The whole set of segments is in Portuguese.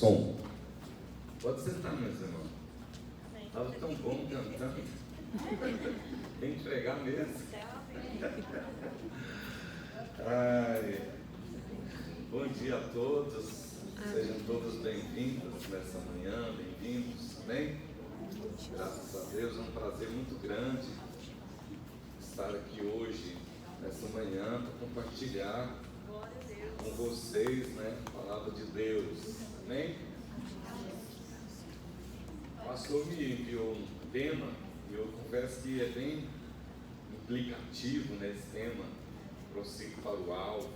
Som. Pode sentar, meus irmãos. Estava tão bom cantando. Tem que pregar mesmo. Ai. Bom dia a todos. Sejam todos bem-vindos nessa manhã, bem-vindos, amém? Graças a Deus, é um prazer muito grande estar aqui hoje, nessa manhã, para compartilhar com vocês, né, a palavra de Deus, amém? O pastor me enviou um tema, e eu confesso que é bem implicativo, né, esse tema, prossigo para o alvo.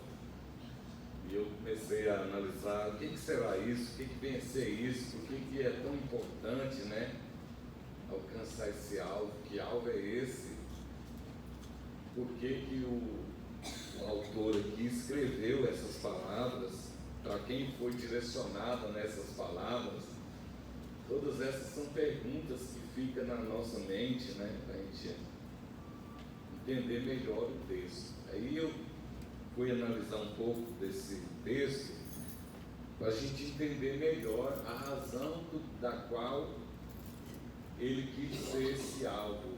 E eu comecei a analisar o que será isso, o que vem a ser isso, por que é tão importante, né, alcançar esse alvo, que alvo é esse, por que o autor aqui escreveu essas palavras, para quem foi direcionada nessas palavras. Todas essas são perguntas que ficam na nossa mente, né, para a gente entender melhor o texto. Aí eu fui analisar um pouco desse texto para a gente entender melhor a razão da qual ele quis ser esse alvo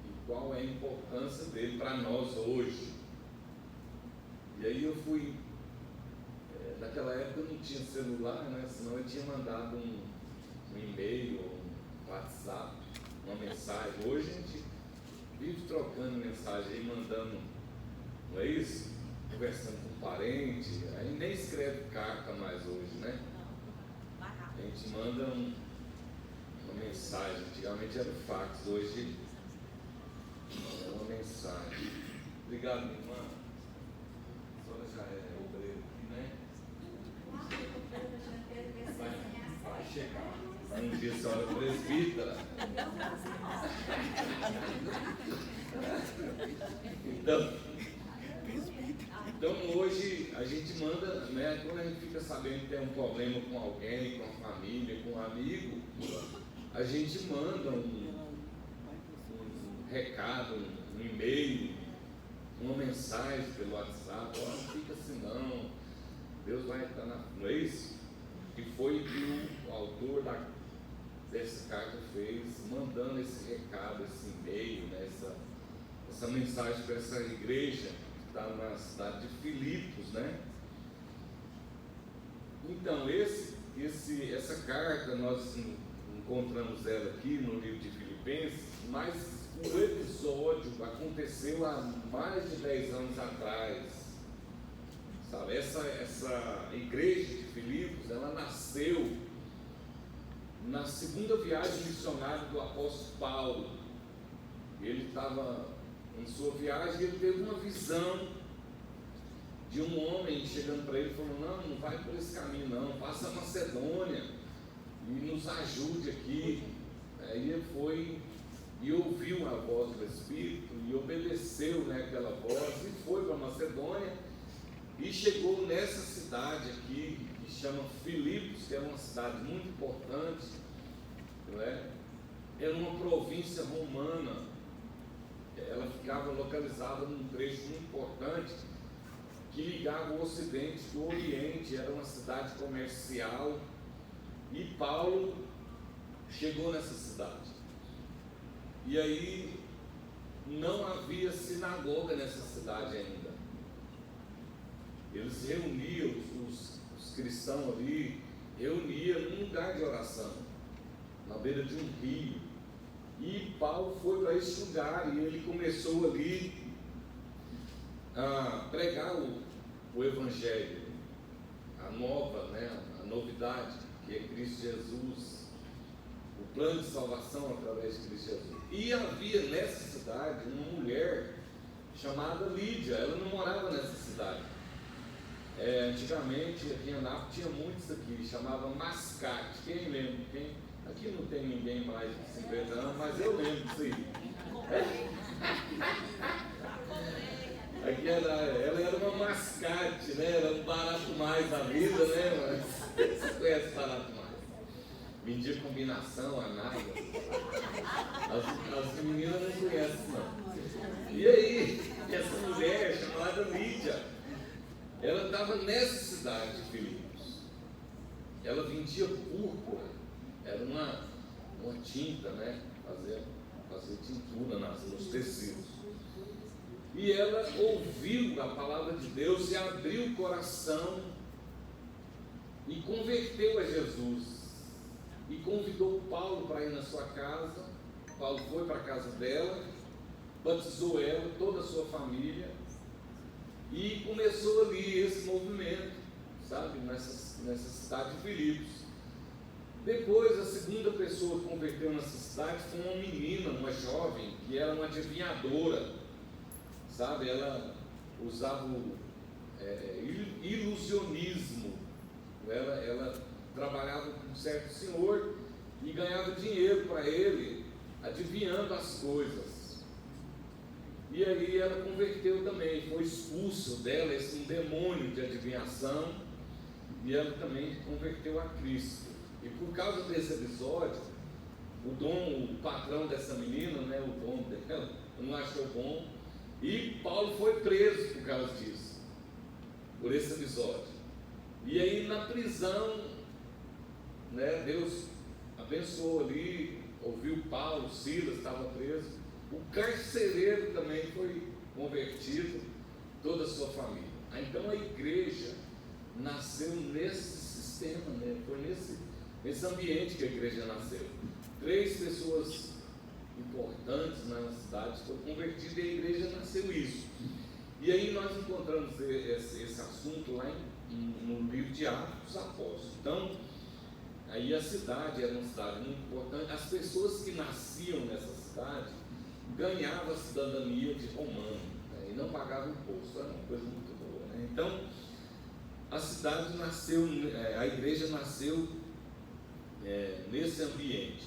e qual é a importância dele para nós hoje. E aí eu fui, naquela época eu não tinha celular, né? Senão eu tinha mandado um e-mail, um WhatsApp, uma mensagem. Hoje a gente vive trocando mensagem e mandando, não é isso? Conversando com um parente, aí nem escreve carta mais hoje, né? A gente manda uma mensagem, antigamente era o fax, hoje é uma mensagem. Obrigado, minha irmã. A senhora já é obreira aqui, né? Vai chegar. Um dia a senhora é presbítera. Então hoje a gente manda, né, quando a gente fica sabendo que tem um problema com alguém, com a família, com um amigo, a gente manda um recado, um e-mail, uma mensagem pelo WhatsApp. Não fica assim não, Deus vai estar na... Não é isso? E foi o que o autor dessa carta fez, mandando esse recado, esse e-mail, né, essa mensagem para essa igreja está na cidade de Filipos, né? Então, essa carta, nós encontramos ela aqui no livro de Filipenses, mas o episódio aconteceu há mais de 10 anos atrás, sabe? Essa igreja de Filipos, ela nasceu na segunda viagem missionária do apóstolo Paulo. Ele estava em sua viagem, ele teve uma visão de um homem chegando para ele e falou: não vai por esse caminho não, passa a Macedônia e nos ajude aqui. Aí ele foi e ouviu a voz do Espírito e obedeceu, né, aquela voz e foi para Macedônia e chegou nessa cidade aqui que chama Filipos, que é uma cidade muito importante, não é? Era uma província romana. Ela ficava localizada num trecho muito importante que ligava o Ocidente do Oriente. Era uma cidade comercial e Paulo chegou nessa cidade. E aí não havia sinagoga nessa cidade ainda. Eles reuniam, os cristãos ali, reuniam num lugar de oração, na beira de um rio. E Paulo foi para esse lugar e ele começou ali a pregar o Evangelho, a nova, né, a novidade, que é Cristo Jesus, o plano de salvação através de Cristo Jesus. E havia nessa cidade uma mulher chamada Lídia. Ela não morava nessa cidade. Antigamente aqui em Anápolis tinha muitos aqui, chamava mascate. Quem lembra? Aqui não tem ninguém mais de 50 anos, mas eu lembro disso aí. Aqui ela era uma mascate, né? Era um barato mais da vida, né? Mas você conhece barato mais? Vendia combinação, a nada. As meninas não conhecem, não. E aí, essa mulher chamada Lídia, ela estava nessa cidade de Filipos. ela vendia púrpura, era uma tinta, né? Fazer tintura nos tecidos. E ela ouviu a palavra de Deus e abriu o coração e converteu a Jesus. E convidou Paulo para ir na sua casa. Paulo foi para a casa dela, batizou ela, toda a sua família, e começou ali esse movimento, sabe, nessa cidade de Filipos. Depois, a segunda pessoa que converteu nessa cidade foi uma menina, uma jovem, que era uma adivinhadora, sabe, ela usava o ilusionismo. Ela trabalhava com um certo senhor e ganhava dinheiro para ele, adivinhando as coisas. E aí ela converteu também, foi expulso dela esse demônio de adivinhação, e ela também converteu a Cristo. E por causa desse episódio, o patrão dessa menina, né, o dono dela, não achou bom, e Paulo foi preso por causa disso, por esse episódio. E aí na prisão, né, Deus abençoou ali, ouviu Paulo, Silas estava preso, o carcereiro também foi convertido, toda a sua família. Então a igreja nasceu nesse sistema, né? Foi nesse ambiente que a igreja nasceu. 3 pessoas importantes na cidade foram convertidas e a igreja nasceu isso. E aí nós encontramos esse assunto lá no livro de Atos dos Apóstolos. Então, aí a cidade era uma cidade muito importante. As pessoas que nasciam nessa cidade ganhavam a cidadania de romano, né, e não pagavam imposto. Era uma coisa muito boa, né? Então, a cidade nasceu, a igreja nasceu nesse ambiente.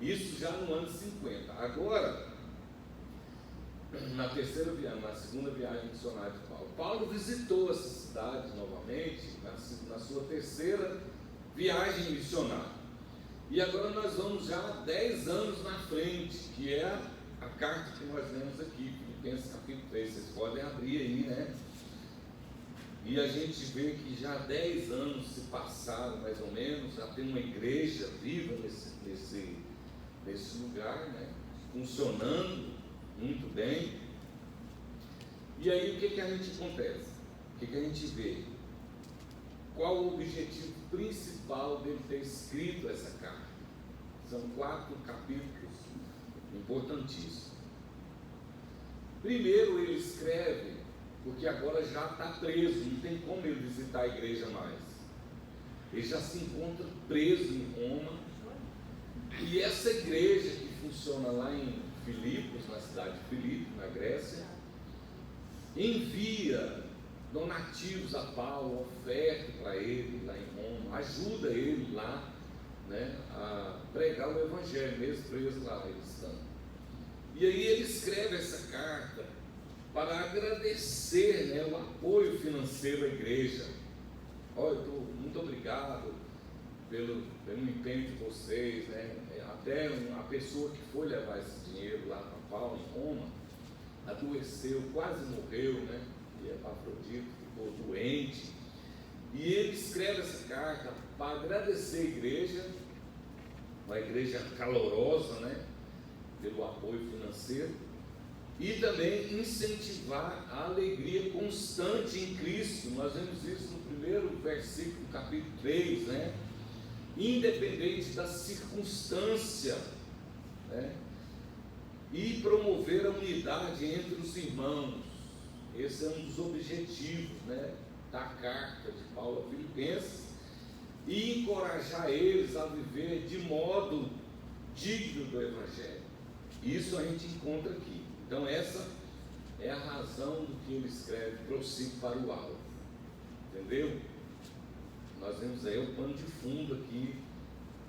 Isso já no ano 50. Agora, na segunda viagem missionária de Paulo, Paulo visitou essa cidade novamente, na sua terceira viagem missionária. E agora nós vamos já 10 anos na frente, que é a carta que nós lemos aqui, Filipenses capítulo 3. Vocês podem abrir aí, né? E a gente vê que já 10 anos se passaram, mais ou menos, já tem uma igreja viva nesse lugar, né? Funcionando muito bem. E aí o que a gente acontece? O que a gente vê? Qual o objetivo principal dele ter escrito essa carta? São 4 capítulos importantíssimos. Primeiro ele escreve porque agora já está preso, não tem como ele visitar a igreja mais. Ele já se encontra preso em Roma. E essa igreja que funciona lá em Filipos, na cidade de Filipos, na Grécia, envia donativos a Paulo, oferta para ele lá em Roma, ajuda ele lá, né, a pregar o evangelho, mesmo preso lá eles estão. E aí ele escreve essa carta para agradecer, né, o apoio financeiro à igreja. Olha, muito obrigado pelo empenho de vocês, né? Até a pessoa que foi levar esse dinheiro lá para Paulo, em Roma, adoeceu, quase morreu, né? E Epafrodito ficou doente. E ele escreve essa carta para agradecer a igreja, uma igreja calorosa, né? Pelo apoio financeiro, e também incentivar a alegria constante em Cristo. Nós vemos isso no primeiro versículo do capítulo 3, né? Independente da circunstância, né? E promover a unidade entre os irmãos. Esse é um dos objetivos, né, da carta de Paulo aos Filipenses, e encorajar eles a viver de modo digno do Evangelho. Isso a gente encontra aqui. Então essa é a razão do que ele escreve, prossigo para o alvo. Entendeu? Nós vemos aí o pano de fundo aqui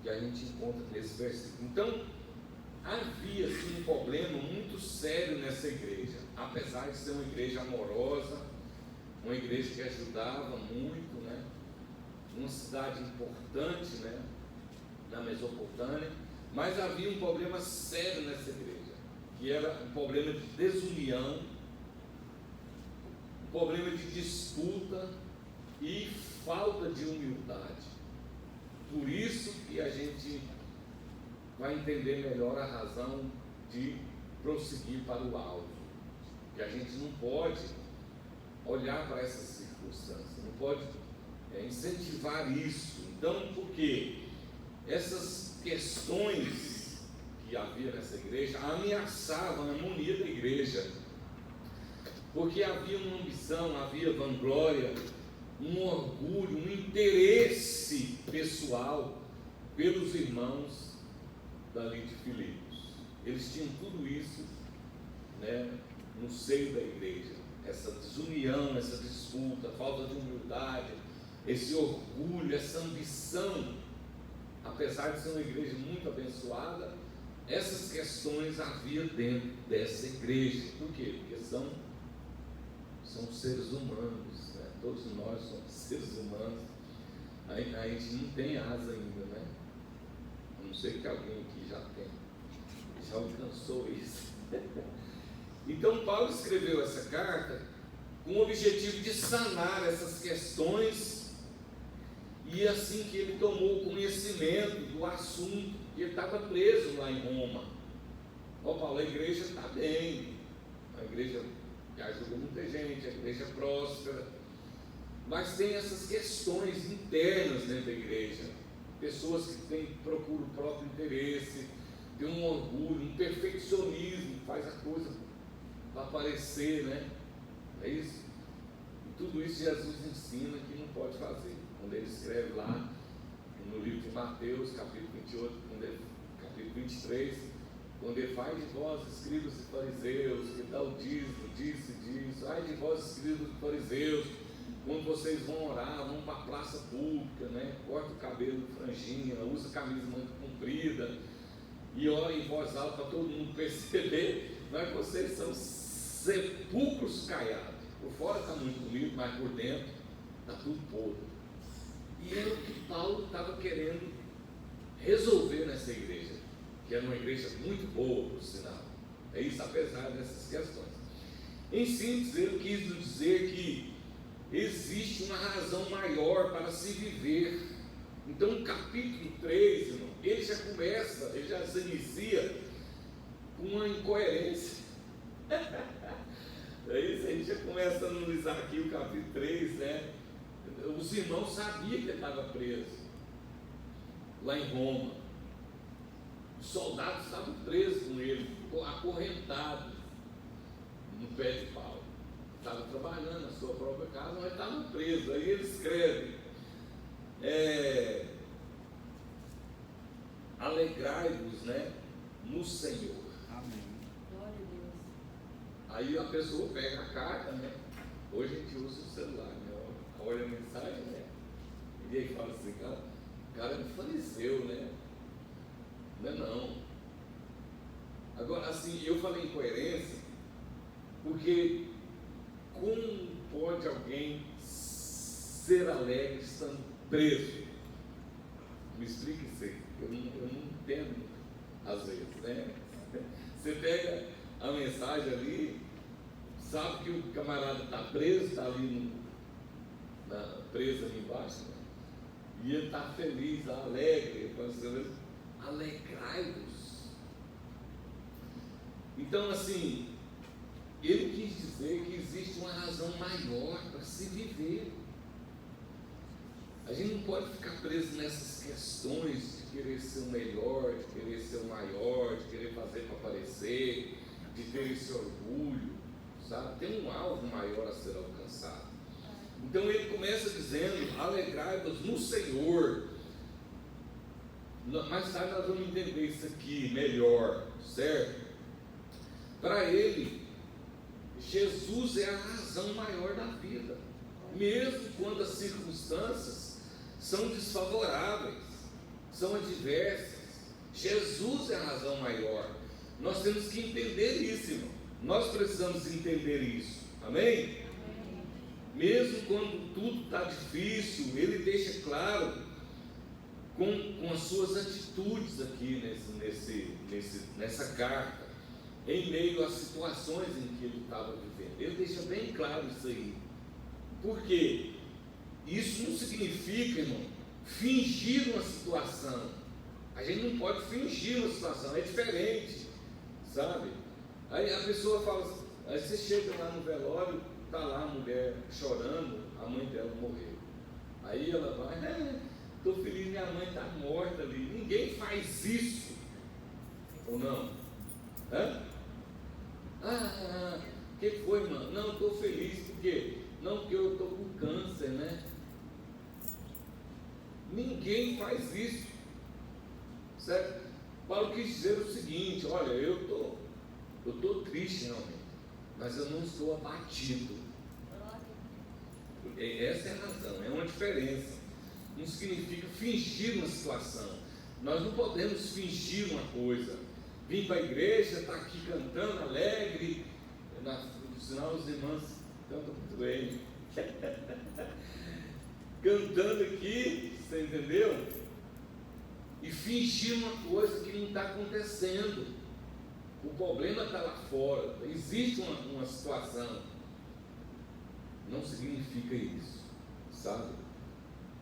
que a gente encontra nesse versículo. Então, havia assim, um problema muito sério nessa igreja, apesar de ser uma igreja amorosa, uma igreja que ajudava muito, né? Uma cidade importante, né, na Mesopotâmia, mas havia um problema sério nessa igreja, que era um problema de desunião, um problema de disputa e falta de humildade. por isso que a gente vai entender melhor a razão de prosseguir para o alvo. Que a gente não pode olhar para essas circunstâncias, não pode incentivar isso. Então, por quê? Essas questões que havia nessa igreja ameaçavam a harmonia da igreja, porque havia uma ambição, havia vanglória, um orgulho, um interesse pessoal pelos irmãos dali de Filipos. Eles tinham tudo isso, né, no seio da igreja, essa desunião, essa disputa, falta de humildade, esse orgulho, essa ambição. Apesar de ser uma igreja muito abençoada, essas questões havia dentro dessa igreja. Por quê? Porque são seres humanos, né? Todos nós somos seres humanos. A gente não tem asa ainda, né? A não ser que alguém aqui já alcançou isso. Então Paulo escreveu essa carta com o objetivo de sanar essas questões, e assim que ele tomou conhecimento do assunto, ele estava preso lá em Roma. Paulo, a igreja está bem, a igreja que ajuda muita gente, a igreja próspera, mas tem essas questões internas dentro da igreja, pessoas que procuram o próprio interesse, tem um orgulho, um perfeccionismo, faz a coisa para aparecer, né? É isso? E tudo isso Jesus ensina que não pode fazer. Quando ele escreve lá no livro de Mateus, capítulo 28, capítulo 23, quando ele faz de vós, escribas e fariseus, que dá o dízimo, disso e disso, ai de vós, escribas e fariseus, quando vocês vão orar, vão para a praça pública, né? Corta o cabelo, franjinha, usa camisa muito comprida, e ora em voz alta para todo mundo perceber, mas vocês são sepulcros caiados. Por fora está muito bonito, mas por dentro está tudo podre. E era o que Paulo estava querendo resolver nessa igreja, que era uma igreja muito boa, por sinal. É isso, apesar dessas questões. Em síntese, ele quis nos dizer que existe uma razão maior para se viver. Então, no capítulo 3, irmão, ele já se inicia com uma incoerência. É isso, a gente já começa a analisar aqui o capítulo 3, né? Os irmãos sabiam que ele estava preso lá em Roma. Os soldados estavam presos com ele, acorrentados no pé de Paulo. Estavam trabalhando na sua própria casa, mas estavam presos. Aí ele escreve: alegrai-vos, né, no Senhor. Amém. Glória a Deus. Aí a pessoa pega a carta, né? Hoje a gente usa o celular, né? Olha a mensagem, né? E aí fala assim, cara me faleceu, né? Não é não. Agora, assim, eu falei incoerência, porque como pode alguém ser alegre estando preso? Me explique isso aí. Eu não entendo às vezes, né? Você pega a mensagem ali, sabe que o camarada está preso, está ali preso ali embaixo, né? E ele está feliz, alegre, alegrai-vos. Então, assim, ele quis dizer que existe uma razão maior para se viver. A gente não pode ficar preso nessas questões de querer ser o melhor, de querer ser o maior, de querer fazer para aparecer, de ter esse orgulho, sabe? Tem um alvo maior a ser alcançado. Então ele começa dizendo: alegrai-vos no Senhor. Mais tarde nós vamos entender isso aqui melhor, certo? Para ele, Jesus é a razão maior da vida, mesmo quando as circunstâncias são desfavoráveis, são adversas. Jesus é a razão maior. Nós temos que entender isso, irmão. Nós precisamos entender isso. Amém? Mesmo quando tudo está difícil, ele deixa claro com as suas atitudes aqui nessa carta, em meio às situações em que ele estava vivendo. Ele deixa bem claro isso aí. Por quê? Isso não significa, irmão, fingir uma situação. A gente não pode fingir uma situação, é diferente, sabe? Aí a pessoa fala, aí você chega lá no velório, está lá a mulher chorando, a mãe dela morreu. Aí ela vai, estou feliz, minha mãe está morta ali. Ninguém faz isso, ou não? O que foi, mano? Não, estou feliz, por quê? Não, porque eu estou com câncer, né? Ninguém faz isso, certo? Paulo quis dizer o seguinte: olha, eu estou triste realmente, mas eu não estou abatido. Essa é a razão, é uma diferença. Não significa fingir uma situação. Nós não podemos fingir uma coisa. Vim para a igreja, está aqui cantando alegre, no sinal os irmãos cantam muito bem. Cantando aqui, você entendeu? E fingir uma coisa que não está acontecendo. O problema está lá fora. Existe uma situação. Não significa isso, sabe?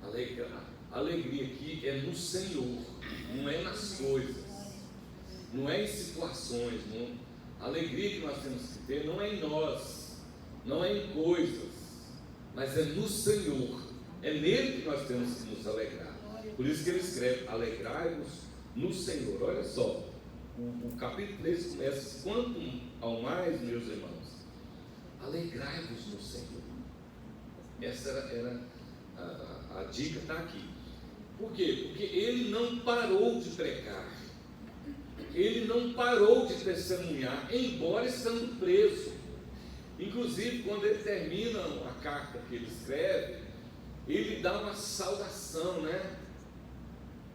A alegria aqui é no Senhor, não é nas coisas, não é em situações. A alegria que nós temos que ter não é em nós, não é em coisas, mas é no Senhor. É nele que nós temos que nos alegrar. Por isso que ele escreve: alegrai-vos no Senhor. Olha só, o capítulo 3 começa: quanto ao mais, meus irmãos, alegrai-vos no Senhor. Essa era a dica, está aqui. Por quê? Porque ele não parou de pregar, ele não parou de testemunhar, embora estando preso. Inclusive, quando ele termina a carta que ele escreve, ele dá uma saudação, né?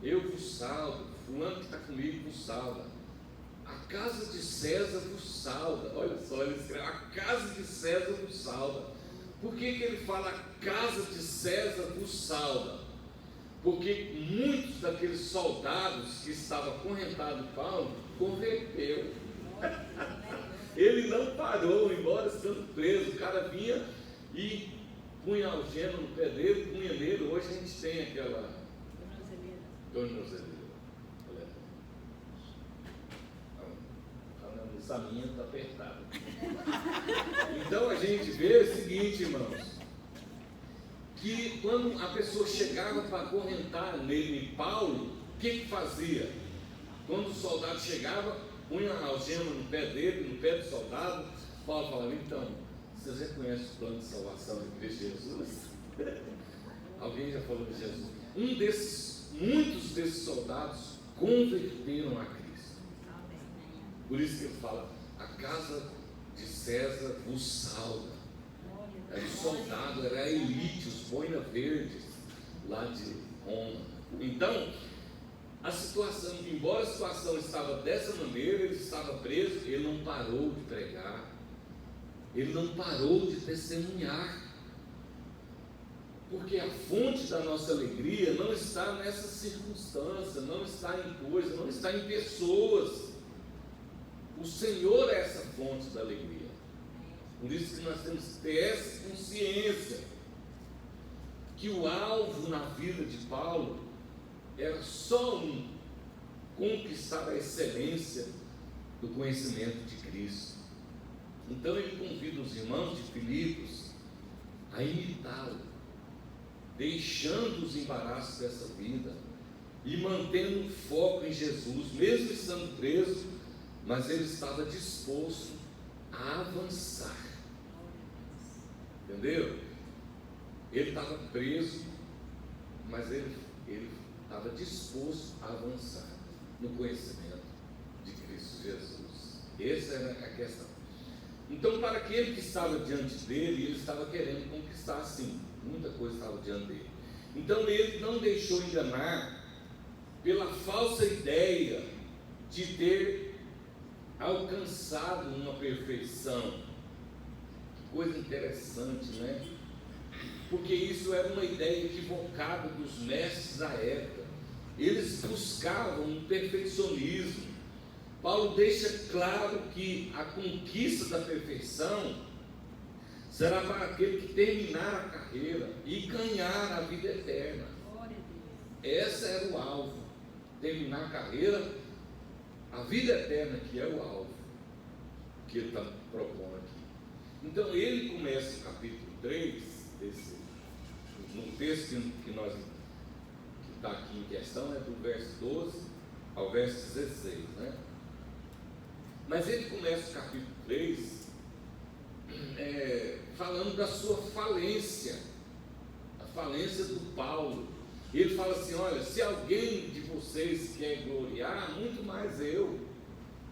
Eu vos salvo, fulano que está comigo vos salva, a casa de César vos salva. Olha só, ele escreve: a casa de César vos salva. Por que ele fala a casa de César vos salva? Porque muitos daqueles soldados que estavam acorrentados em Paulo converteu. Ele não parou, embora estando preso. O cara vinha e punha algema no pé dele, punha nele. Hoje a gente tem aquela tornozeleira. A saminha está apertada. Então a gente vê o seguinte, irmãos, que quando a pessoa chegava para acorrentar nele em Paulo, o que fazia? Quando o soldado chegava, punha a algema no pé dele, no pé do soldado, Paulo falava: então, vocês reconhecem o plano de salvação de Cristo Jesus? Alguém já falou de Jesus? Muitos desses soldados converteram a Cristo. Por isso que ele fala: a casa de César vos salva. Era o soldado, era a elite, os boina verdes lá de Roma. Então, a situação, embora a situação estava dessa maneira, ele estava preso, ele não parou de pregar, ele não parou de testemunhar. Porque a fonte da nossa alegria não está nessa circunstância, não está em coisas, não está em pessoas. O Senhor é essa fonte da alegria. Por isso que nós temos que ter essa consciência que o alvo na vida de Paulo era só conquistar a excelência do conhecimento de Cristo. Então ele convida os irmãos de Filipos a imitá-lo, deixando os embaraços dessa vida e mantendo o foco em Jesus, mesmo estando preso, mas ele estava disposto a avançar. Entendeu? Ele estava preso, mas ele estava disposto a avançar no conhecimento de Cristo Jesus. Essa era a questão. Então, para aquele que estava diante dele, ele estava querendo conquistar sim, muita coisa estava diante dele. Então ele não deixou enganar pela falsa ideia de ter alcançado uma perfeição. Que coisa interessante, né? Porque isso era uma ideia equivocada dos mestres da época. Eles buscavam um perfeccionismo. Paulo deixa claro que a conquista da perfeição será para aquele que terminar a carreira e ganhar a vida eterna. Esse era o alvo, terminar a carreira, a vida eterna, que é o alvo que ele está propondo aqui. Então ele começa o capítulo 3, no texto que está aqui em questão, do verso 12 ao verso 16, né? Mas ele começa o capítulo 3 falando da sua falência, a falência do Paulo. Ele fala assim: olha, se alguém de vocês quer gloriar, muito mais eu,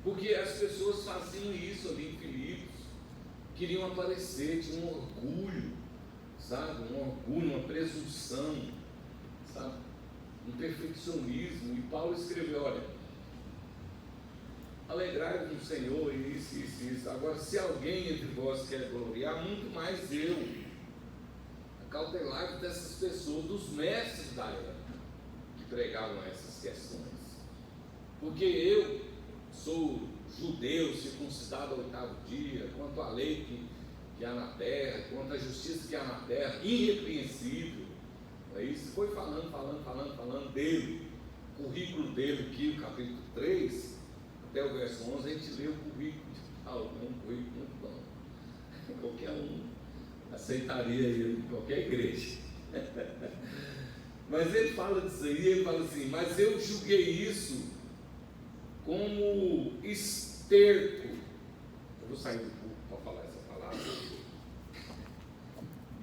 porque as pessoas faziam isso ali em Filipos, queriam aparecer, tinham um orgulho, sabe, uma presunção, sabe, um perfeccionismo. E Paulo escreveu: olha, alegrai-vos no Senhor, e isso. Agora, se alguém entre vós quer gloriar, muito mais eu. Acautelai-vos dessas pessoas, dos mestres da época, que pregavam essas questões. Porque eu sou judeu, circuncidado ao 8º dia, quanto à lei que há na terra, quanto à justiça que há na terra, irrepreensível. É isso, foi falando dele, o currículo dele aqui, o capítulo 3, até o verso 11, a gente lê o currículo de Paulo, um currículo muito bom. Qualquer um aceitaria ele em qualquer igreja. Mas ele fala disso aí, ele fala assim: mas eu julguei isso como esterco. Eu vou sair do púlpito para falar essa palavra.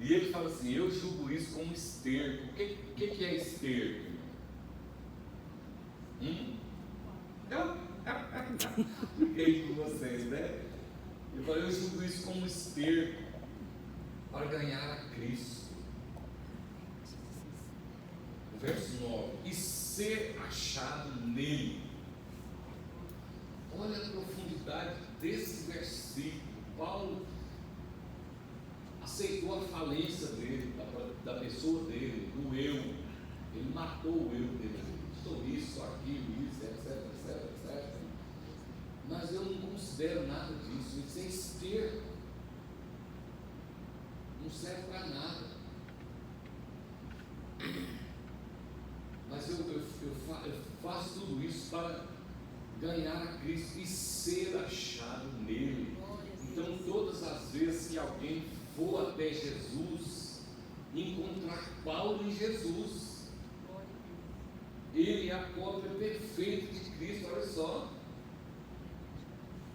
E ele fala assim: eu julgo isso como esterco. O que é esterco? Fiquei com vocês, né? Ele fala: eu julgo isso como esterco para ganhar a Cristo. O verso 9: e ser achado nele. Olha a profundidade desse versículo. Paulo aceitou a falência dele, da pessoa dele, do eu. Ele matou o eu dele. Sou isso, sou aquilo, isso, etc. Mas eu não considero nada disso. Isso é esterco. Não serve para nada. Mas eu faço tudo isso para ganhar a Cristo e ser achado nele. Então, todas as vezes que alguém for até Jesus, encontrar Paulo em Jesus, ele é a cópia perfeita de Cristo. Olha só,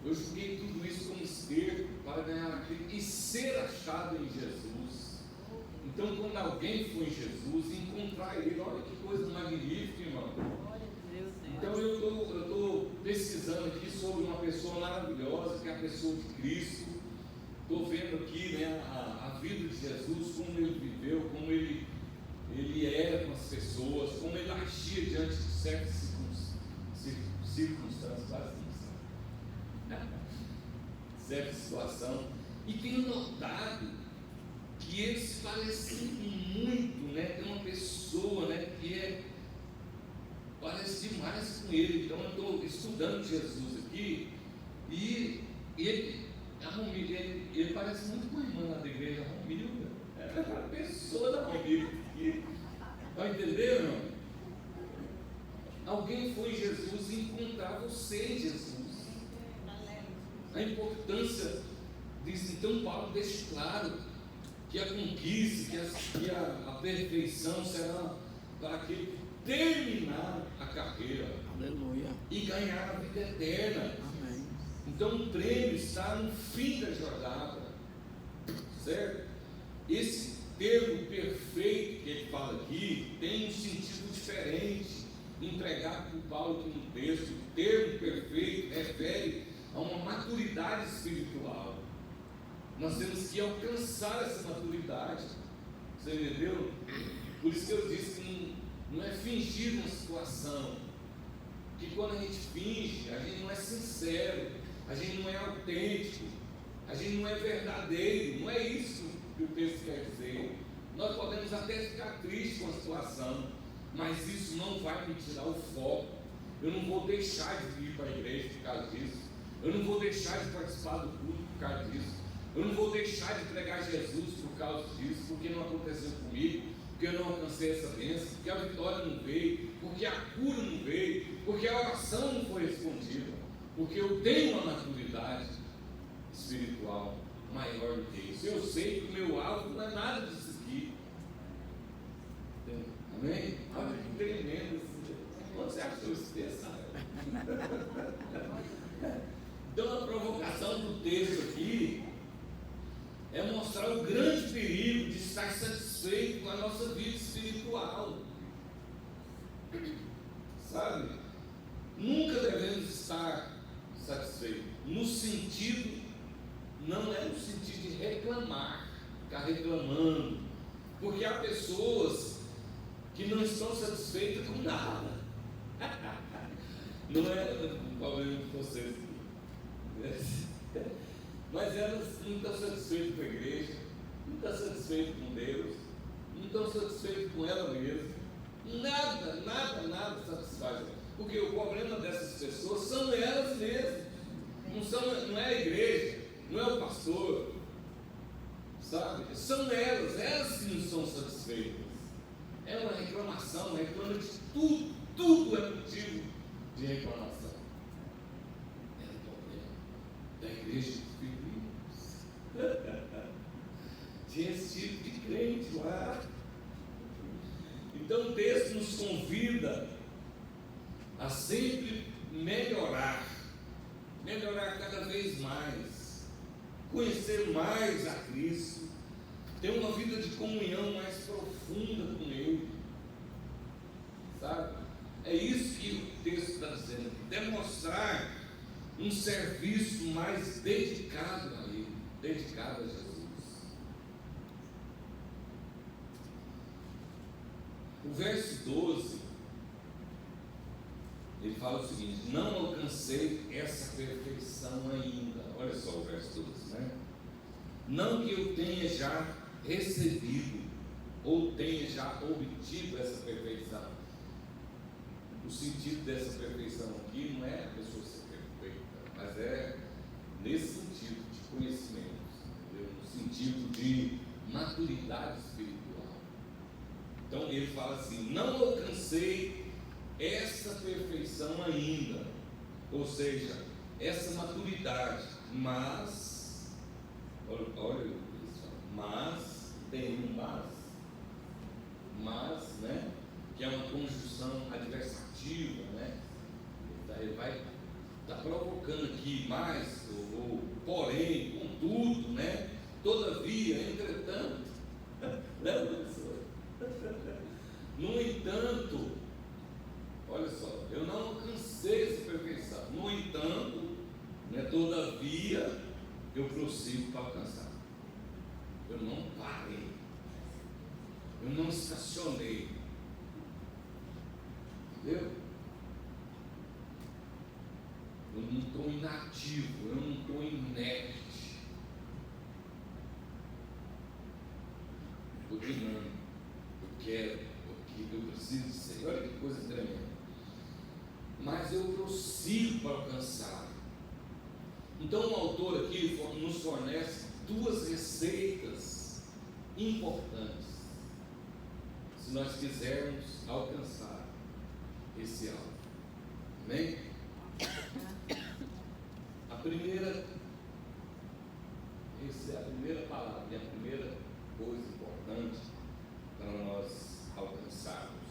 eu julguei tudo isso como esterco para ganhar a Cristo e ser achado em Jesus. Então, quando alguém for em Jesus, encontrar ele, olha que coisa magnífica, irmão. Então, eu estou pesquisando aqui sobre uma pessoa maravilhosa, que é a pessoa de Cristo. Estou vendo aqui, né, a vida de Jesus, como ele viveu, como ele era com as pessoas, como ele agia diante de certas circunstâncias, certa situação. E tenho notado que ele se parece muito, né? Tem uma pessoa, né, que parece demais com ele. Então eu estou estudando Jesus aqui e ele parece muito com a irmã lá da igreja, Romilda. É a pessoa da Romilda. Está entendendo? Alguém foi em Jesus e encontrar você em Jesus. A importância disso. Então Paulo deixa claro que a conquista, que a perfeição será para aquele que terminar a carreira. Aleluia. E ganhar a vida eterna. Amém. Então o prêmio está no fim da jornada, certo? Esse termo perfeito que ele fala aqui tem um sentido diferente, empregado por Paulo aqui no texto. O termo perfeito refere a uma maturidade espiritual. Nós temos que alcançar essa maturidade. Você entendeu? Por isso que eu disse que não é fingir uma situação. Que quando a gente finge, a gente não é sincero, a gente não é autêntico, a gente não é verdadeiro. Não é isso que o texto quer dizer. Nós podemos até ficar tristes com a situação, mas isso não vai me tirar o foco. Eu não vou deixar de vir para a igreja por causa disso. Eu não vou deixar de participar do culto por causa disso. Eu não vou deixar de pregar Jesus por causa disso, porque não aconteceu comigo, porque eu não alcancei essa bênção, porque a vitória não veio, porque a cura não veio, porque a oração não foi respondida, porque eu tenho uma maturidade espiritual maior do que isso. Eu sei que o meu alvo não é nada disso aqui. Amém? Olha que tremendo. Quando você achou esse texto? Então a provocação do texto aqui é mostrar o grande perigo de estar satisfeito com a nossa vida espiritual. Sabe? Nunca devemos estar satisfeitos. No sentido, não é no sentido de reclamar, ficar reclamando, porque há pessoas que não estão satisfeitas com nada. Não é um problema de vocês, mas elas não estão satisfeitas com a igreja, não estão satisfeitas com Deus, não estão satisfeitas com ela mesma. Nada satisfaz. Porque o problema dessas pessoas são elas mesmas, não é a igreja, não é o pastor, sabe? São elas que não são satisfeitas. É uma reclamação, reclama de tudo é motivo de reclamação. É o problema da igreja dos Filipos. Tinha esse tipo de crente lá. Então o texto nos convida a sempre melhorar cada vez mais, conhecer mais a Cristo, ter uma vida de comunhão mais profunda com Ele, sabe? É isso que o texto está dizendo, demonstrar um serviço mais dedicado a Ele, dedicado a Jesus. O verso 12, ele fala o seguinte: não alcancei essa perfeição ainda. Olha só o verso 12, né? Não que eu tenha já recebido ou tenha já obtido essa perfeição. O sentido dessa perfeição aqui não é a pessoa ser perfeita, mas é nesse sentido de conhecimento, entendeu? No sentido de maturidade espiritual. Então ele fala assim: não alcancei essa perfeição ainda, ou seja, essa maturidade, mas, olha isso, mas, tem um mas, né, que é uma conjunção adversativa, né, ele vai estar provocando aqui mais, ou porém, contudo, né, todavia, entretanto, no entanto, olha só, eu não alcancei essa perfeição. No entanto, né, todavia, eu prossigo para alcançar. Eu não parei. Eu não estacionei. Entendeu? Eu não estou inativo, eu não estou inerte. Estou dinâmico. Eu quero, eu preciso ser. Olha que coisa tremenda. Mas eu prossigo para alcançar. Então o autor aqui nos fornece duas receitas importantes, se nós quisermos alcançar esse alvo. Amém? A primeira, essa é a primeira palavra, e a primeira coisa importante para nós alcançarmos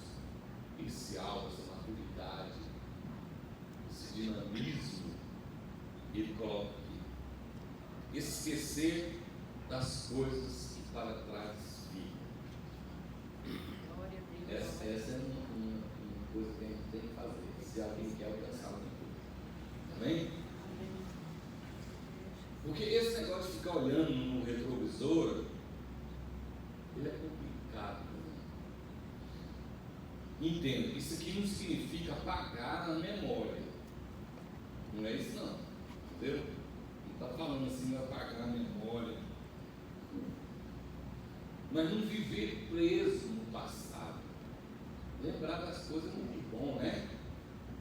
esse alvo, essa maturidade, esse dinamismo. Ele coloca aqui: esquecer das coisas que para trás ficam. Essa é uma coisa que a gente tem que fazer, se alguém quer alcançar uma coisa. Amém? Porque esse negócio de ficar olhando no retrovisor, ele é complicado. Entenda, isso aqui não significa apagar na memória. Não é isso não. Entendeu? Não está falando assim de apagar a memória. Mas não viver preso no passado. Lembrar das coisas é muito bom, né?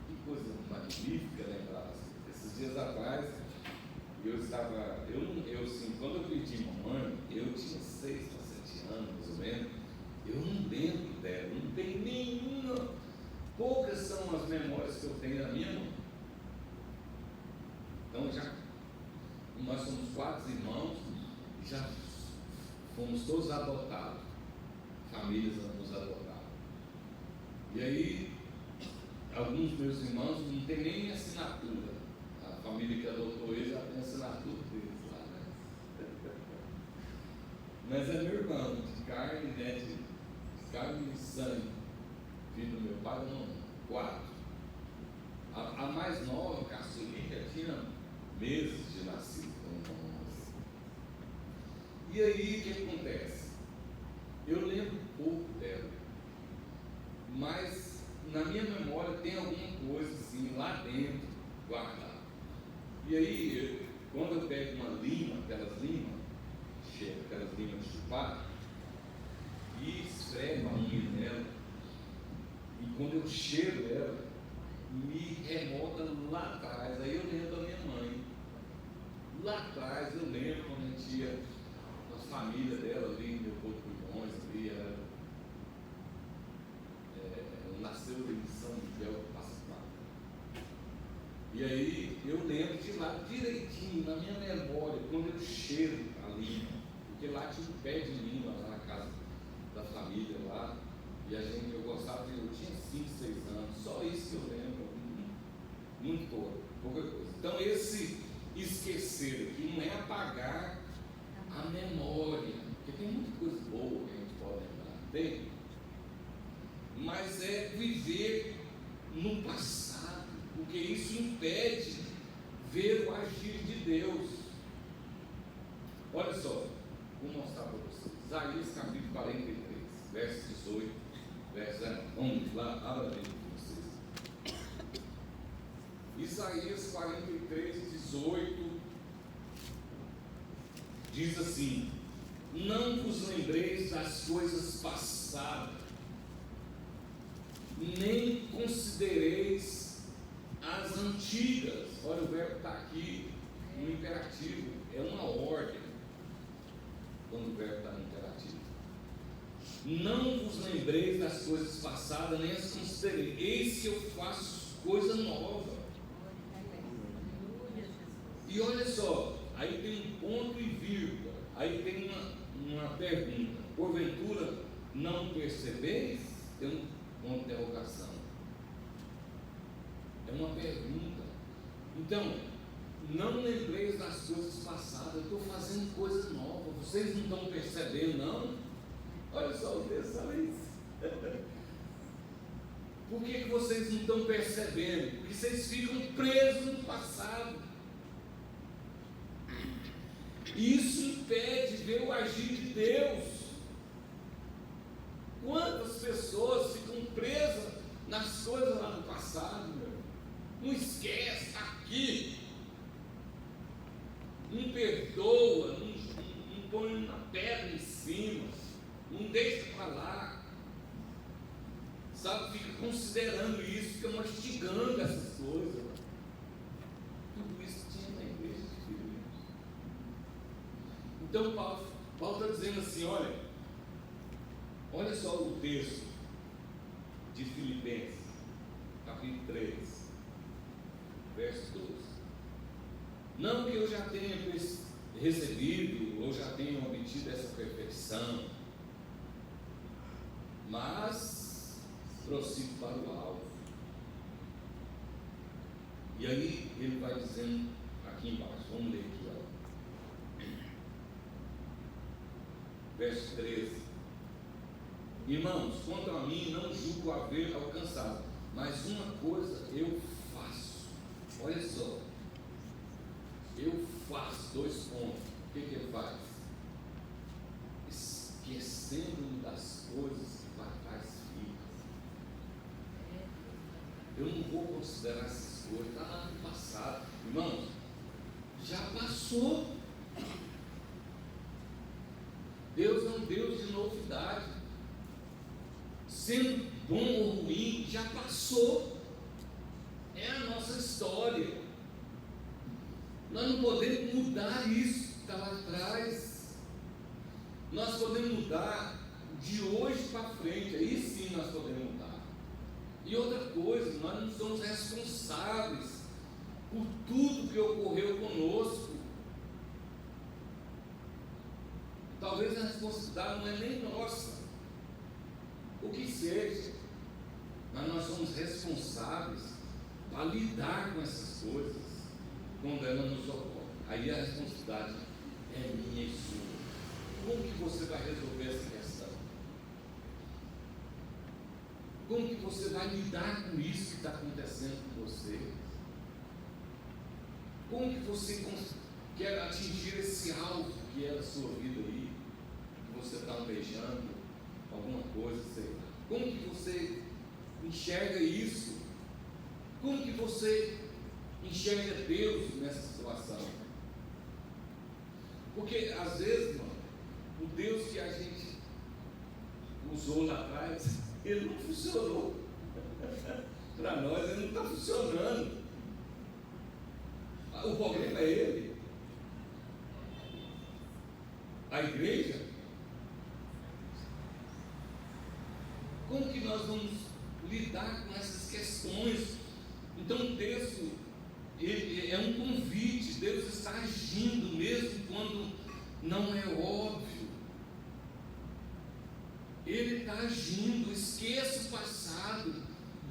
Que coisa magnífica lembrar das coisas. Esses dias atrás, quando eu perdi mamãe, eu tinha 6 para 7 anos, mais ou menos. Eu não lembro fomos todos adotados, famílias nos adotaram. E aí, alguns meus irmãos não tem nem assinatura. A família que adotou ele já tem a assinatura deles lá, né? Mas é meu irmão, de carne, né? De carne e sangue, filho do meu pai, não, 4. A mais nova, caçulinha, tinha meses de nascido. E aí, o que acontece? Eu lembro pouco dela, mas na minha memória tem alguma coisa assim lá dentro guardada. E aí, quando eu pego uma lima, aquelas limas de chupar, e esfrego a unha nela, e quando eu cheiro ela, me remota lá atrás. Aí eu lembro da minha mãe. Lá atrás eu lembro quando a gente ia na família dela ali em Leopoldo Bulhões, ali ela nasceu em São Miguel do Pascoal. E aí eu lembro de lá direitinho, na minha memória, quando eu cheiro a lima, porque lá tinha um pé de lima lá na casa da família lá, e eu gostava eu tinha 5, 6 anos, só isso que eu lembro, muito pouca coisa. Então esse esquecer aqui não é apagar a memória, porque tem muita coisa boa que a gente pode lembrar, tem? Mas é viver no passado, porque isso impede ver o agir de Deus. Olha só, vou mostrar para vocês. Isaías capítulo 43, verso 18, verso 19. Vamos lá, abra bem com vocês. Isaías 43, 18 diz assim: não vos lembreis das coisas passadas, nem considereis as antigas. Olha, o verbo está aqui no imperativo, é uma ordem quando o verbo está no imperativo. Não vos lembreis das coisas passadas, nem as considereis. Eis que eu faço coisa nova. E olha só, aí tem um ponto e vírgula, aí tem uma pergunta: porventura não percebeis? Tem um ponto de interrogação. É uma pergunta. Então, não lembreis das coisas passadas. Eu estou fazendo coisa nova. Vocês não estão percebendo, não? Olha só o texto, olha isso. Por que vocês não estão percebendo? Porque vocês ficam presos no passado. E isso impede ver o agir de Deus. Quantas pessoas ficam presas nas coisas lá do passado, meu? Não esquece, está aqui. Não perdoa, não põe uma pedra em cima, não deixa para lá. Sabe, fica considerando isso, fica mastigando essas coisas. Tudo isso tinha na igreja de Filipos. Então Paulo está dizendo assim: olha só o texto de Filipenses, capítulo 3, verso 12. Não que eu já tenha recebido ou já tenha obtido essa perfeição, mas prossigo para o alvo. E aí ele vai dizendo aqui embaixo, vamos ler aqui, verso 13: irmãos, quanto a mim, não julgo haver alcançado, mas uma coisa eu faço. Olha só, eu faço, 2 pontos. O que ele faz? Esquecendo-me das coisas que para trás ficam. Eu não vou considerar essas coisas, está lá no passado. Irmãos, já passou. Deus é um Deus de novidade. Sendo bom ou ruim, já passou. É a nossa história. Nós não podemos mudar isso que está lá atrás. Nós podemos mudar de hoje para frente. Aí sim nós podemos mudar. E outra coisa, nós não somos responsáveis por tudo que ocorreu conosco. talvez a responsabilidade não é nem nossa, o que seja, mas nós somos responsáveis para lidar com essas coisas quando elas nos ocorrem. Aí a responsabilidade é minha e sua. Como que você vai resolver essa questão? Como que você vai lidar com isso que está acontecendo com você? Como que você quer atingir esse alvo que é a sua vida aí, que você está almejando, alguma coisa, sei lá. Como que você enxerga isso? Como que você enxerga Deus nessa situação? Porque às vezes, mano, o Deus que a gente usou lá atrás, ele não funcionou. Para nós ele não está funcionando. O problema é ele. A igreja. Como que nós vamos lidar com essas questões? Então o texto é um convite. Deus está agindo mesmo quando não é óbvio. Ele está agindo. Esqueça o passado.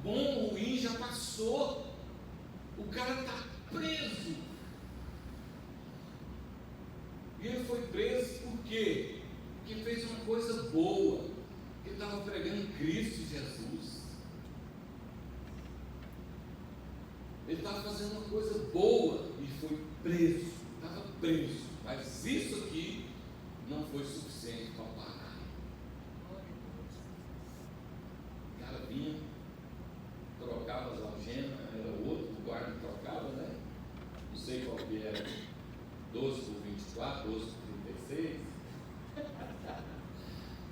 Bom ou ruim já passou. O cara está preso. E ele foi preso por quê? Porque fez uma coisa boa. Ele estava pregando Cristo Jesus. Ele estava fazendo uma coisa boa e foi preso. Estava preso. Mas isso aqui não foi suficiente para parar. O cara vinha, trocava as algemas, era outro, o guarda trocava, né? Não sei qual que era, 12 por 24, 12 por 36.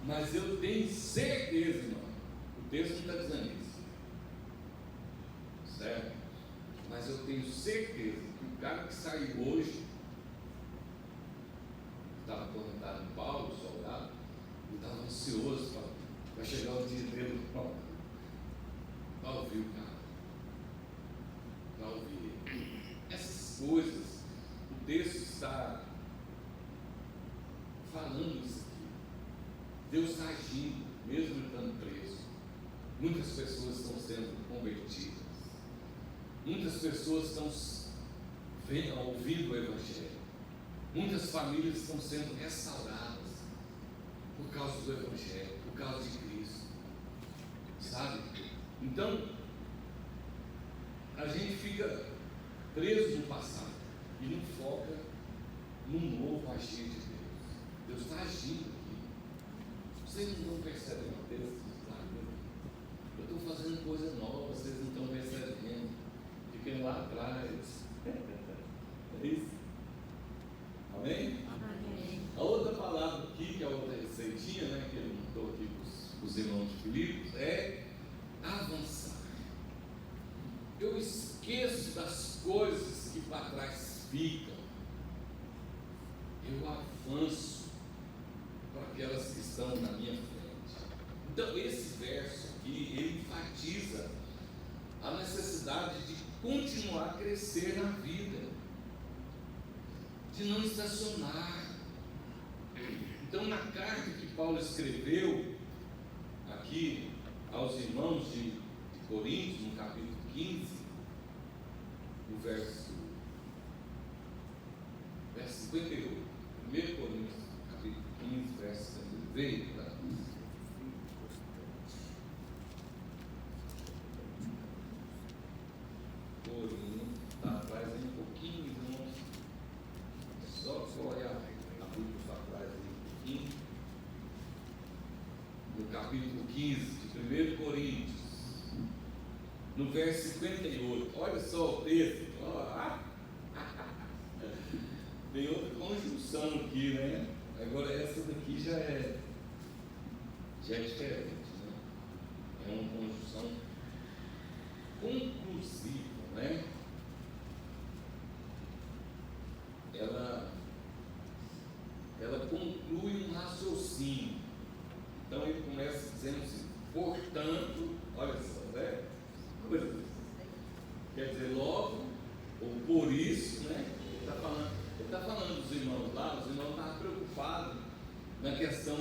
Mas eu tenho certeza, irmão, o texto não está dizendo isso, certo? Mas eu tenho certeza que o cara que saiu hoje, estava acorrentado em Paulo, o soldado, ele estava ansioso para chegar o dia dele para ouvir o cara, para ouvir ele. Essas coisas, o texto está falando isso aqui. Deus está agindo, mesmo estando preso. Muitas pessoas estão sendo convertidas. Muitas pessoas estão ouvindo o Evangelho. Muitas famílias estão sendo restauradas por causa do Evangelho, por causa de Cristo. Sabe? Então, a gente fica preso no passado e não foca no novo agir de Deus. Deus está agindo aqui. Vocês não estão percebendo o texto? Eu estou fazendo coisa nova, vocês não estão percebendo. Fiquem lá atrás. É isso? Amém? Amém. A outra palavra aqui, que é a outra receitinha, né, que ele montou aqui para os irmãos de Filipos, é avançar. Eu esqueço das coisas que para trás ficam. Eu avanço para aquelas que estão na minha frente. Então esse verso aqui, ele enfatiza a necessidade de continuar a crescer na vida, de não estacionar. Então na carta que Paulo escreveu aqui aos irmãos de Coríntios, no capítulo 15, no verso 58, 1 Coríntios, capítulo 15, verso 58, veio para Coríntios, está atrás aí um pouquinho, irmãos, só olhar a Bíblia para trás aí um pouquinho, no capítulo 15 de 1 Coríntios, no verso 58, olha só o texto, tem outra conjunção aqui, né? Agora essa daqui já é diferente, né? É uma conjunção conclusiva, né? Ela conclui um raciocínio. Então ele começa dizendo assim, portanto, olha só, né? Coisa. Quer dizer, logo, ou por isso, né? Ele está falando dos irmãos lá, os irmãos estavam preocupados na questão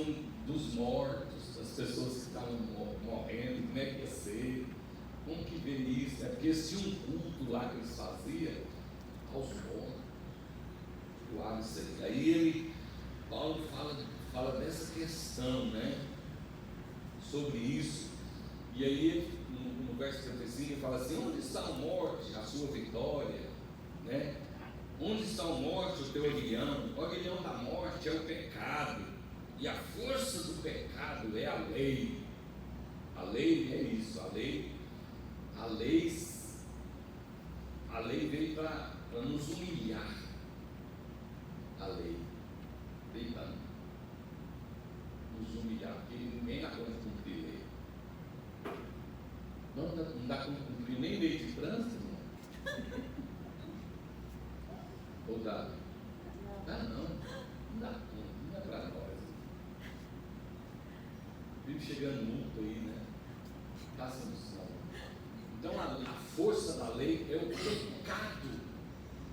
dos mortos, das pessoas que estavam morrendo, como é que ia ser, como que vê isso? É porque tinha um culto lá que eles faziam aos mortos. Aí Paulo fala dessa questão, né? Sobre isso. E aí no verso 35 ele fala assim: onde está a morte, a sua vitória, né? Onde está a morte, o teu aguilhão? O aguilhão da morte é o pecado, e a força do pecado é a lei. A lei é isso, a lei veio para nos humilhar. A lei veio para nos humilhar, porque ninguém dá conta de cumprir lei. Não dá conta de cumprir nem lei de trânsito, não. Ou dá? Não dá conta, não é para nós. Vive chegando multa aí, né? Passa no sinal. Então a força da lei é o pecado.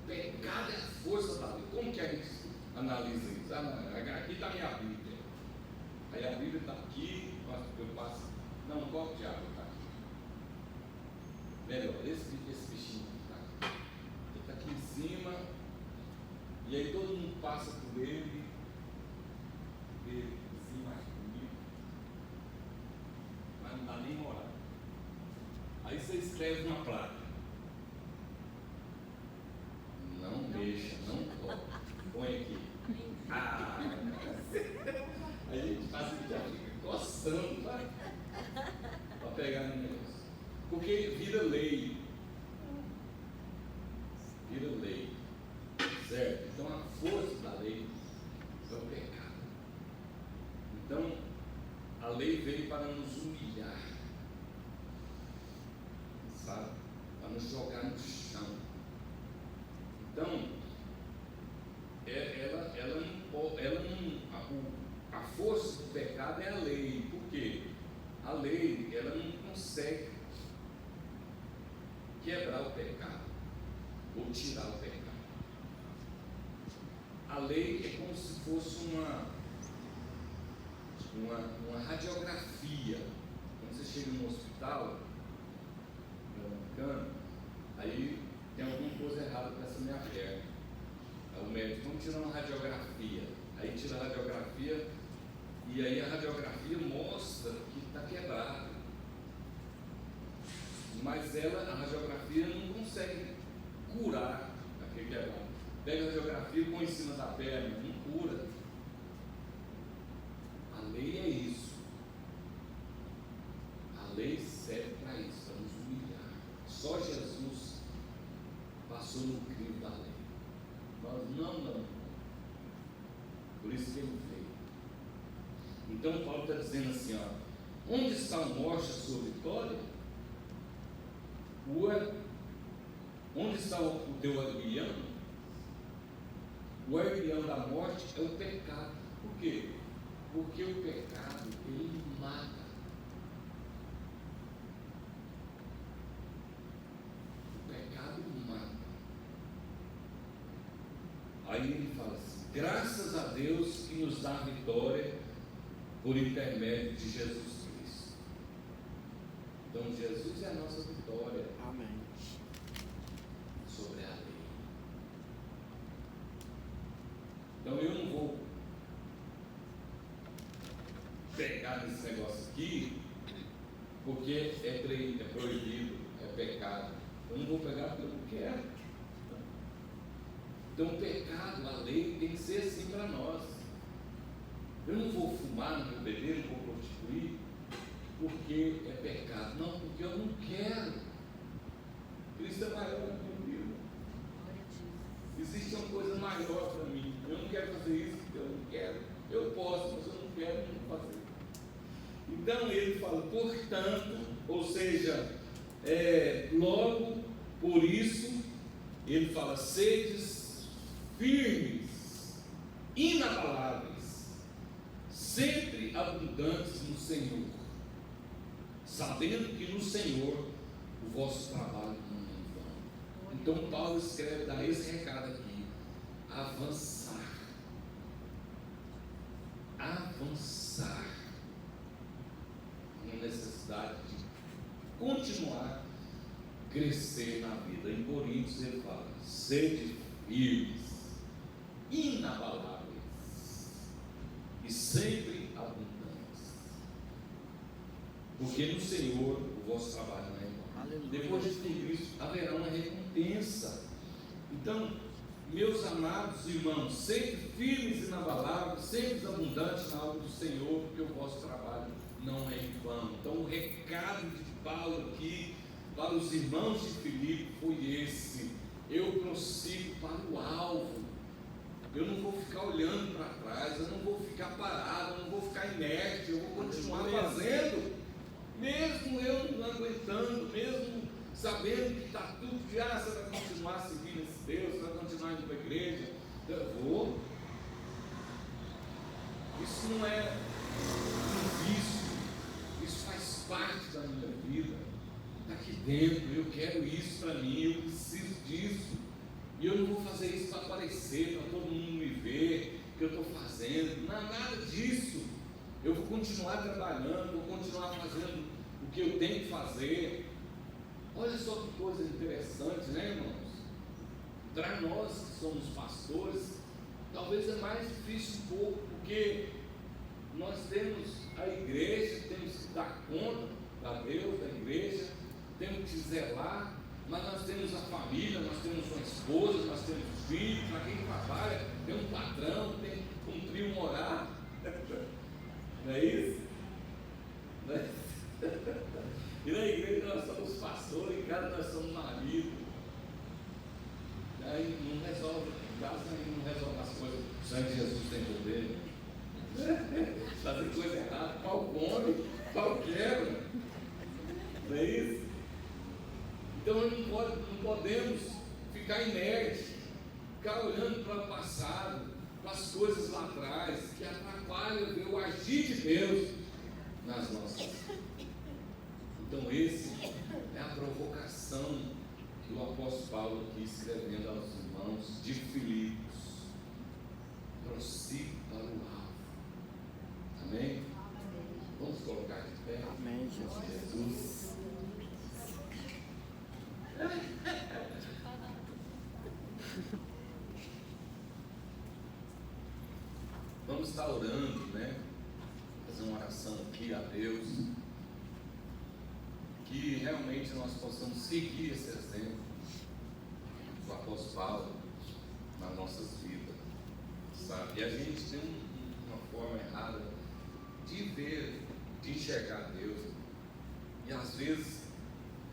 O pecado é a força da lei. Como que a gente analisa isso? Aqui está a minha Bíblia. Aí a Bíblia está aqui, eu passo. Não, um copo de água está aqui. Melhor, esse bichinho está aqui. Ele está aqui em cima. E aí todo mundo passa por ele. Vê assim mais bonito. Mas não dá nem moral. Aí você escreve uma placa: não mexa, não toque. Põe aqui. Aí a gente faz isso, já fica coçando para pegar no negócio. Porque vira lei. Vira lei. Certo? Então a força da lei é o pecado. Então a lei veio para nos humilhar, sabe? Para nos jogar no chão. Então a força do pecado é a lei. Por quê? A lei, ela não consegue quebrar o pecado ou tirar o pecado. A lei é como se fosse uma radiografia. Quando você chega no hospital americano, aí tem alguma coisa errada com essa minha perna. Aí o médico, vamos tirar uma radiografia. Aí tira a radiografia, e aí a radiografia mostra que está quebrado. Mas a radiografia não consegue curar aquele quebrado. Pega a radiografia e põe em cima da perna, não cura. A lei é isso. A lei serve para isso, para nos humilhar. Só Jesus passou no crivo da lei. Nós não. Por isso que ele veio. Então Paulo está dizendo assim, ó: onde está a morte, a sua vitória? Onde está o teu aguilhão? O aguilhão da morte é o pecado. Por quê? Porque o pecado, ele mata. O pecado mata. Aí ele fala assim: graças a Deus que nos dá a vitória por intermédio de Jesus Cristo. Então Jesus é a nossa vitória. Amém. Sobre a lei. Então eu não vou pegar nesse negócio aqui porque é proibido, é pecado. Eu não vou pegar porque eu não quero. Então o pecado, a lei tem que ser assim para nós. Eu não vou fumar, não vou beber, não vou prostituir porque é pecado. Não, porque eu não quero. Cristo é maior na minha vida. Existe uma coisa maior para mim. Eu não quero fazer isso porque eu não quero. Eu posso, mas eu não quero, não vou fazer. Então ele fala, portanto, ou seja, logo por isso, ele fala: sedes firmes, inabaláveis, sempre abundantes no Senhor, sabendo que no Senhor o vosso trabalho não é em vão. Então Paulo escreve, dá esse recado aqui: avançar. avançar, uma necessidade de continuar a crescer na vida. Em Coríntios ele fala: sede firmes, inabaláveis e sempre abundantes, porque no Senhor o vosso trabalho não é em vão. Depois de tudo isso haverá uma recompensa. Então, meus amados irmãos, sempre firmes e inabaláveis, sempre abundantes na obra do Senhor, porque o vosso trabalho não é em vão. Então, o recado de Paulo aqui para os irmãos de Filipe foi esse: eu prossigo para o alvo, eu não vou ficar olhando para trás, eu não vou ficar parado, eu não vou ficar inerte, eu vou continuar fazendo, mesmo eu não aguentando, mesmo sabendo que está tudo de você vai continuar seguindo esse Deus, você vai continuar indo para a igreja. Eu vou. Isso não é um vício, isso faz parte da minha vida, está aqui dentro. Eu quero isso para mim, eu preciso disso, e eu não vou fazer isso para aparecer, para todo mundo me ver que eu estou fazendo, não é nada disso. Eu vou continuar trabalhando, vou continuar fazendo o que eu tenho que fazer. Olha só que coisa interessante, né, irmãos? Para nós que somos pastores, talvez é mais difícil um pouco, porque nós temos a igreja, temos que dar conta da Deus, da igreja, temos que zelar, mas nós temos a família, nós temos uma esposa, nós temos filhos, para quem trabalha, tem um patrão, tem que cumprir um horário. Não é isso? Não é? E na igreja nós somos pastores, em casa nós somos marido. Aí não resolve, em casa não resolve as coisas. O sangue de Jesus tem poder. Fazer coisa errada, pau come, pau quebra. Não é isso? Então não podemos ficar inertes, ficar olhando para o passado, para as coisas lá atrás, que atrapalham ver o agir de Deus nas nossas vidas. Então, esse é a provocação que o apóstolo Paulo aqui escrevendo aos irmãos de Filipos: prossiga para o alvo. Amém? Vamos colocar de pé. Amém, Jesus. Vamos estar orando, né? Fazer uma oração aqui a Deus, que realmente nós possamos seguir esse exemplo do apóstolo Paulo nas nossas vidas, sabe? E a gente tem uma forma errada de ver, de enxergar Deus, e às vezes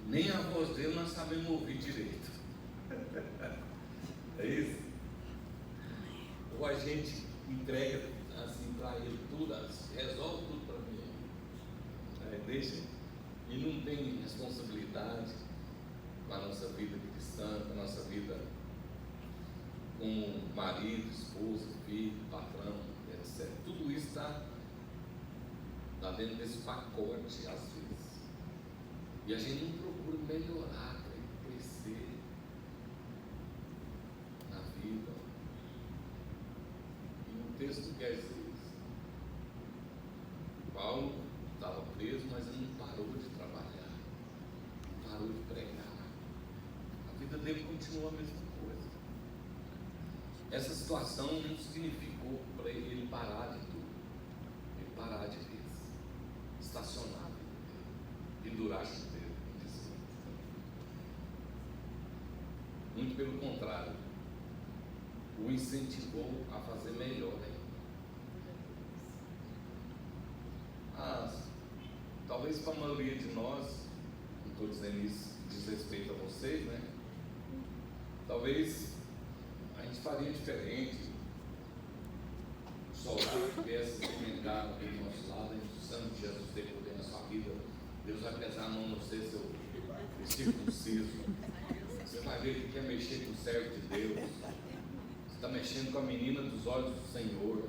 nem a voz dele nós sabemos ouvir direito. É isso? Ou a gente entrega assim para ele tudo, resolve tudo para mim, deixa, e não tem responsabilidade com a nossa vida cristã, com a nossa vida como marido, esposa, filho, patrão, etc. Tudo isso está dentro desse pacote às vezes, e a gente não procura melhorar, crescer na vida. E o texto quer dizer isso. Paulo estava preso, mas ele não parou de trabalhar, não parou de pregar. A vida dele continua a mesma coisa. Essa situação não significou para ele parar de tudo, ele parar de vez, estacionar e durar chuveiro. Muito pelo contrário, o incentivou a fazer melhor ainda. Talvez para a maioria de nós, não estou dizendo isso diz respeito a vocês, né? Talvez a gente faria diferente. O soldado que viesse experimentar aqui do nosso lado, o sangue de Jesus tem poder na sua vida. Deus vai pesar a mão no seu circunciso. Você vai ver que quer mexer com o servo de Deus. Você está mexendo com a menina dos olhos do Senhor.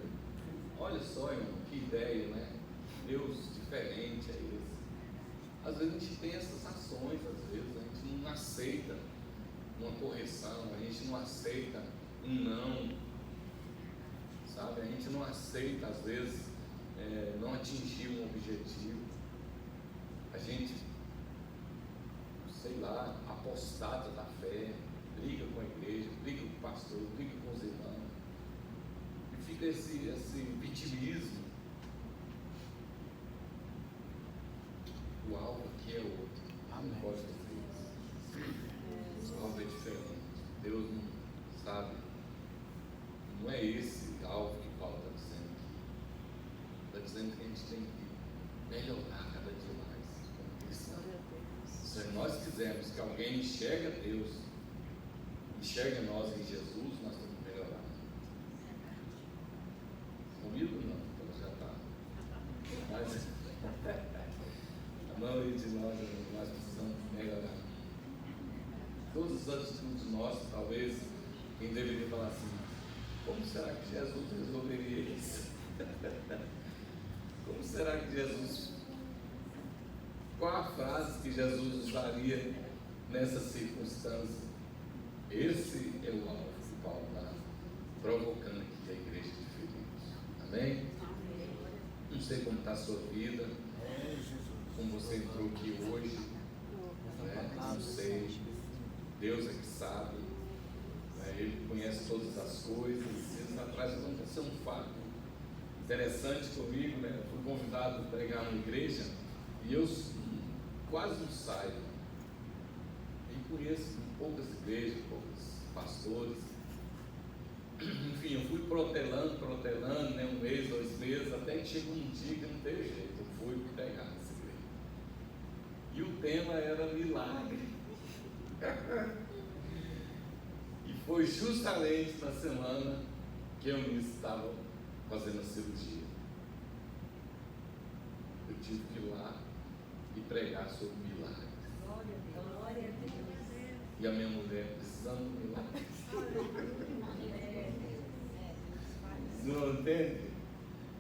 Olha só, irmão, que ideia, né? Deus diferente é esse. Às vezes a gente tem essas ações, às vezes a gente não aceita uma correção, a gente não aceita um não, sabe? A gente não aceita, às vezes, não atingiu um objetivo. A gente, sei lá, apostata da fé, briga com a igreja, briga com o pastor, briga com os irmãos, e fica esse vitimismo. O alvo aqui é outro. Não pode fazer isso. O alvo é diferente. Deus não sabe. Não é esse alvo que Paulo está dizendo aqui. Está dizendo que a gente tem que melhorar cada dia mais como cristão. Se nós quisermos que alguém enxergue a Deus, enxergue nós em Jesus, nós temos que melhorar. Comigo não, então já está. Mas a maioria de nós precisamos melhorar. Todas as atitudes nossas, talvez, quem deveria falar assim: como será que Jesus resolveria isso? Como será que Jesus, qual a frase que Jesus usaria nessa circunstância? Esse é o alvo que Paulo está provocando aqui a igreja de Filipos. Amém? Não sei como está a sua vida, como você entrou aqui hoje, né? Não sei, Deus é que sabe, né? Ele conhece todas as coisas. Dias atrás aconteceu um fato interessante comigo, né? Eu fui convidado a pregar numa igreja e eu quase não saio, e conheço poucas igrejas, poucos pastores. Enfim, eu fui protelando, né? 1 mês, 2 meses, até que chegou um dia que não teve jeito, eu fui pregar nessa igreja. E o tema era milagre. E foi justamente na semana que eu estava fazendo a cirurgia. Eu tive que ir lá e pregar sobre milagres. E a minha mulher precisando de milagres. Não entende?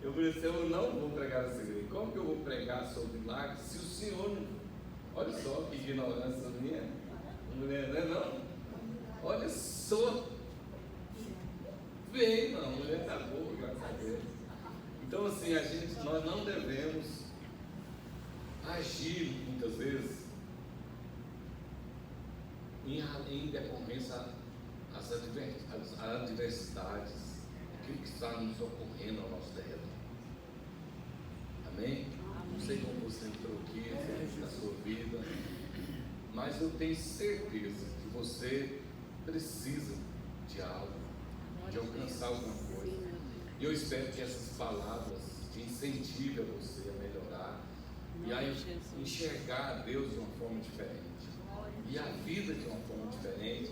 Eu falei assim: eu não vou pregar nessa igreja. Como que eu vou pregar sobre milagres se o Senhor não... Olha só que ignorância minha. Mulher, não é não? Olha só. Vem, não, a mulher está boa, graças a Deus. Então assim, nós não devemos agir muitas vezes em decorrência às adversidades, aquilo que está nos ocorrendo ao nosso redor. Amém? Não sei como você entrou aqui na sua vida, mas eu tenho certeza que você precisa de algo, de alcançar alguma coisa. E eu espero que essas palavras te incentivem a você a melhorar e a enxergar a Deus de uma forma diferente e a vida de uma forma diferente,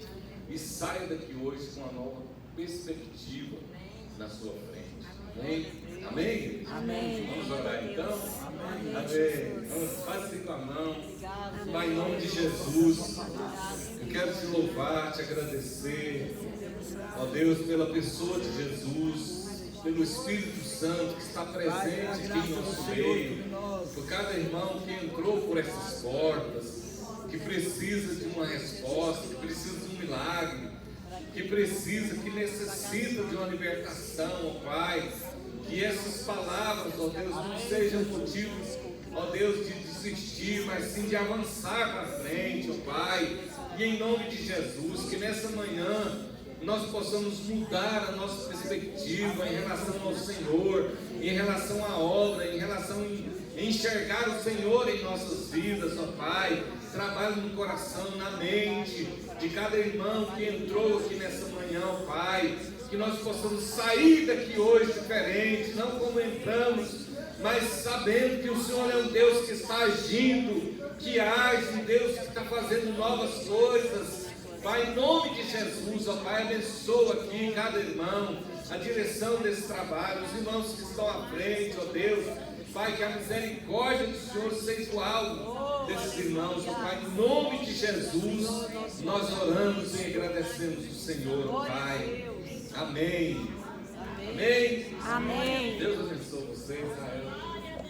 e saia daqui hoje com uma nova perspectiva na sua frente. Amém? Amém? Amém. Vamos orar então? Amém. Amém. Vamos, faça com a mão. Pai, em nome de Jesus, eu quero te louvar, te agradecer, ó Deus, pela pessoa de Jesus, pelo Espírito Santo que está presente aqui em nosso meio, por cada irmão que entrou por essas portas, que precisa de uma resposta, que precisa de um milagre, que precisa, que necessita de uma libertação, ó Pai. Que essas palavras, ó Deus, não sejam motivos, ó Deus, de desistir, mas sim de avançar para frente, ó Pai. E em nome de Jesus, que nessa manhã nós possamos mudar a nossa perspectiva em relação ao Senhor, em relação à obra, em relação a enxergar o Senhor em nossas vidas, ó Pai. Trabalhe no coração, na mente de cada irmão que entrou aqui nessa manhã, ó Pai. Que nós possamos sair daqui hoje diferente, não como entramos, mas sabendo que o Senhor é um Deus que está agindo, que age, um Deus que está fazendo novas coisas. Pai, em nome de Jesus, ó Pai, abençoa aqui cada irmão, a direção desse trabalho, os irmãos que estão à frente, ó Deus. Pai, que a misericórdia do Senhor seja o alvo desses irmãos, ó Pai, em nome de Jesus, nós oramos e agradecemos o Senhor, ó Pai. Amém. Amém. Amém. Deus abençoe vocês.